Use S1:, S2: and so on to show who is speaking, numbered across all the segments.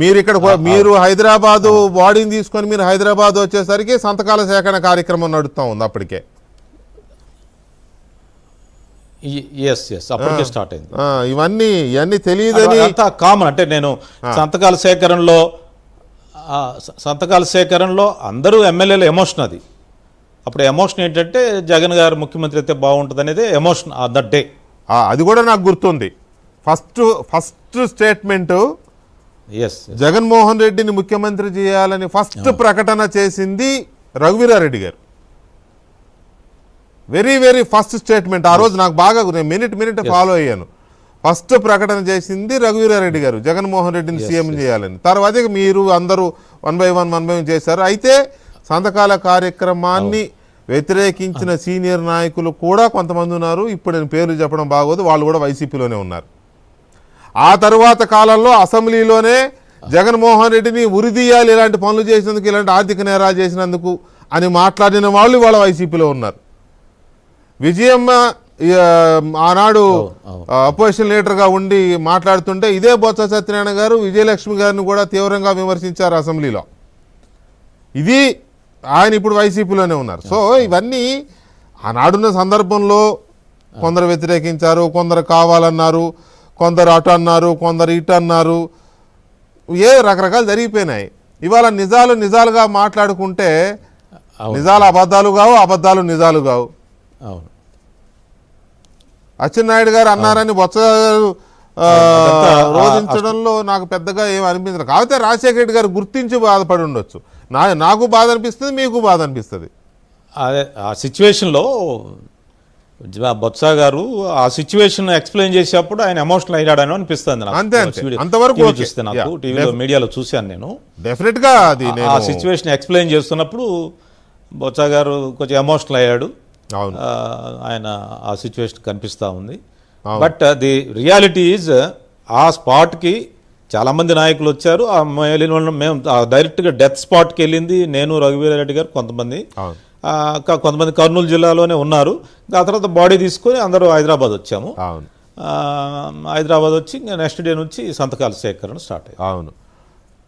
S1: మీరు ఇక్కడ మీరు హైదరాబాదు బాడీని తీసుకొని మీరు హైదరాబాద్ వచ్చేసరికి సంతకాల సేకరణ కార్యక్రమం నడుస్తూ ఉంది అప్పటికే.
S2: అప్పటికే స్టార్ట్ అయింది.
S1: ఇవన్నీ తెలియదని
S2: కామన్. అంటే నేను సంతకాల సేకరణలో అందరూ ఎమ్మెల్యేల ఎమోషన్ అది. అప్పుడు ఎమోషన్ ఏంటంటే జగన్ గారు ముఖ్యమంత్రి అయితే బాగుంటుంది అనేది ఎమోషన్ దట్ డే.
S1: అది కూడా నాకు గుర్తుంది. ఫస్ట్ స్టేట్మెంట్ జగన్మోహన్ రెడ్డిని ముఖ్యమంత్రి చేయాలని ఫస్ట్ ప్రకటన చేసింది రఘువీరారెడ్డి గారు. Very very first statement. ఆ రోజు నాకు బాగా మినిట్ ఫాలో అయ్యాను. ఫస్ట్ ప్రకటన చేసింది రఘువీరారెడ్డి గారు జగన్మోహన్ రెడ్డిని సీఎం చేయాలని. తర్వాత మీరు అందరూ వన్ బై వన్ చేశారు. అయితే సంతకాల కార్యక్రమాన్ని వ్యతిరేకించిన సీనియర్ నాయకులు కూడా కొంతమంది ఉన్నారు. ఇప్పుడు నేను పేర్లు చెప్పడం బాగోదు, వాళ్ళు కూడా వైసీపీలోనే ఉన్నారు. ఆ తరువాత కాలంలో అసెంబ్లీలోనే జగన్మోహన్ రెడ్డిని ఉరిదీయాలి, ఇలాంటి పనులు చేసినందుకు, ఇలాంటి ఆర్థిక నేరాలు చేసినందుకు అని మాట్లాడిన వాళ్ళు వాళ్ళ వైసీపీలో ఉన్నారు. విజయమ్మ ఆనాడు అపోజిషన్ లీడర్గా ఉండి మాట్లాడుతుంటే ఇదే బొత్స సత్యనారాయణ గారు విజయలక్ష్మి గారిని కూడా తీవ్రంగా విమర్శించారు అసెంబ్లీలో. ఇది ఆయన ఇప్పుడు వైసీపీలోనే ఉన్నారు. సో ఇవన్నీ ఆనాడున్న సందర్భంలో కొందరు వ్యతిరేకించారు, కొందరు కావాలన్నారు, కొందరు అటు అన్నారు, కొందరు ఇటు అన్నారు, రకరకాలు జరిగిపోయినాయి. ఇవాళ నిజాలుగా మాట్లాడుకుంటే నిజాలు అబద్ధాలు కావు, అబద్ధాలు నిజాలు కావు. అచ్చెన్నాయుడు గారు అన్నారని బొత్స రోధించడంలో నాకు పెద్దగా ఏం అనిపించదు. కాకపోతే రాజశేఖర రెడ్డి గారు గుర్తించి బాధపడి ఉండొచ్చు. నాకు బాధ అనిపిస్తుంది, మీకు బాధ అనిపిస్తుంది.
S2: అదే ఆ సిచ్యువేషన్లో బొత్స గారు ఆ సిచ్యువేషన్ ఎక్స్ప్లెయిన్ చేసేటప్పుడు ఆయన ఎమోషనల్ అయ్యాడని అనిపిస్తుంది నాకు.
S1: అంతవరకు
S2: చూస్తే నాకు టీవీలో మీడియాలో చూశాను నేను.
S1: డెఫినెట్ గా
S2: ఆ సిచ్యువేషన్ ఎక్స్ప్లెయిన్ చేస్తున్నప్పుడు బొత్స గారు కొంచెం ఎమోషనల్ అయ్యాడు. ఆయన ఆ సిచ్యువేషన్ కనిపిస్తూ ఉంది. బట్ ది రియాలిటీ ఈజ్ ఆ స్పాట్కి చాలామంది నాయకులు వచ్చారు. మేము డైరెక్ట్గా డెత్ స్పాట్కి వెళ్ళింది నేను, రఘువీరారెడ్డి గారు, కొంతమంది కర్నూలు జిల్లాలోనే ఉన్నారు. ఆ తర్వాత బాడీ తీసుకొని అందరూ హైదరాబాద్ వచ్చాము. హైదరాబాద్ వచ్చి నెక్స్ట్ డే నుంచి సంతకాల సేకరణ స్టార్ట్ అయ్యింది.
S1: అవును,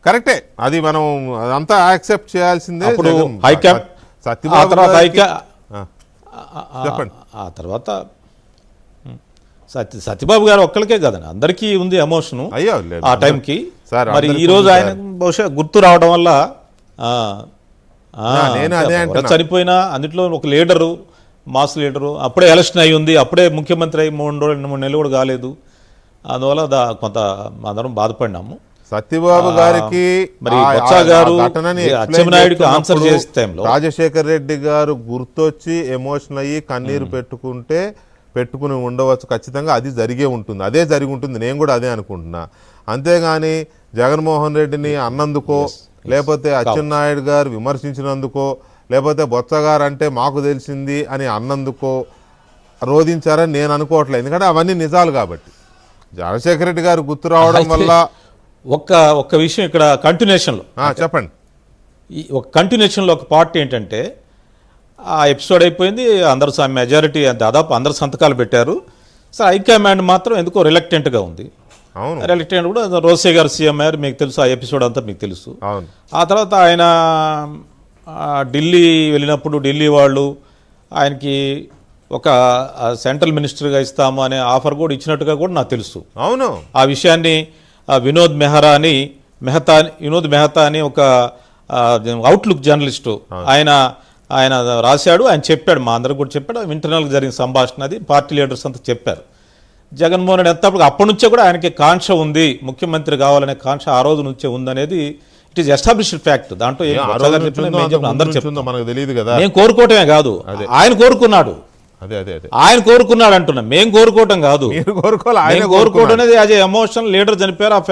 S1: కరెక్టే. అది మనం అదంతా యాక్సెప్ట్ చేయాల్సిందే.
S2: అప్పుడు ఆ తర్వాత సత్యబాబు గారు ఒక్కరికే కదండి, అందరికీ ఉంది ఎమోషను ఆ టైంకి. మరి ఈ రోజు ఆయన బహుశా గుర్తు రావడం వల్ల చనిపోయినా అందులో ఒక లీడరు, మాస్ లీడరు, అప్పుడే ఎలక్షన్ అయి ఉంది, అప్పుడే ముఖ్యమంత్రి అయి 3 నెలలు కూడా కాలేదు. అందువల్ల కొంత అందరం బాధపడినాము.
S1: సత్యబాబు గారికి
S2: మరి బొత్స గారు అచ్చెన్నాయుడికి ఆన్సర్ చేసే టైంలో
S1: రాజశేఖర్ రెడ్డి గారు గుర్తొచ్చి ఎమోషన్ అయ్యి కన్నీరు పెట్టుకుని ఉండవచ్చు. ఖచ్చితంగా అది జరిగే ఉంటుంది, అదే జరిగి ఉంటుంది. నేను కూడా అదే అనుకుంటున్నా. అంతేగాని జగన్మోహన్ రెడ్డిని అన్నందుకో, లేకపోతే అచ్చెన్నాయుడు గారు విమర్శించినందుకో, లేకపోతే బొత్స గారు అంటే మాకు తెలిసింది అని అన్నందుకో రోధించారని నేను అనుకోవట్లేదు. ఎందుకంటే అవన్నీ నిజాలు కాబట్టి. రాజశేఖర రెడ్డి గారు గుర్తు రావడం వల్ల
S2: ఒక్క విషయం ఇక్కడ కంటిన్యూషన్లో
S1: చెప్పండి.
S2: ఒక కంటిన్యూషన్లో ఒక పార్ట్ ఏంటంటే, ఆ ఎపిసోడ్ అయిపోయింది, అందరూ మెజారిటీ దాదాపు అందరు సంతకాలు పెట్టారు. సో హైకమాండ్ మాత్రం ఎందుకో రిలక్టెంట్గా ఉంది. రిలక్టెంట్ కూడా రోసే గారు సీఎం అయ్యారు, మీకు తెలుసు, ఆ ఎపిసోడ్ అంతా మీకు తెలుసు. ఆ తర్వాత ఆయన ఢిల్లీ వెళ్ళినప్పుడు ఢిల్లీ వాళ్ళు ఆయనకి ఒక సెంట్రల్ మినిస్టర్గా ఇస్తాము అనే ఆఫర్ కూడా ఇచ్చినట్టుగా కూడా నాకు తెలుసు.
S1: అవును,
S2: ఆ విషయాన్ని వినోద్ మెహతా అని ఒక అవుట్లుక్ జర్నలిస్టు ఆయన రాశాడు, ఆయన చెప్పాడు, మా అందరికి కూడా చెప్పాడు. ఇంటర్నల్గా జరిగిన సంభాషణ, అది పార్టీ లీడర్స్ అంతా చెప్పారు. జగన్మోహన్ రెడ్డి ఎంతప్పుడు అప్పటి నుంచే కూడా ఆయనకి కాంక్ష ఉంది, ముఖ్యమంత్రి కావాలనే కాంక్ష ఆ రోజు నుంచే ఉందనేది ఇట్ ఈస్ ఎస్టాబ్లిష్డ్ ఫ్యాక్ట్. దాంట్లో అందరూ చెప్తున్నా, మనకు తెలియదు కదా. మేము కోరుకోవటమే కాదు, ఆయన కోరుకున్నాడు. ఆయన కోరుకున్నాడు అంటున్నా, మేము కోరుకోవటం కాదు.
S1: కోరుకోవటం
S2: అనేది యాజ్ ఎ ఎమోషన్ లీడర్ చనిపోయారు.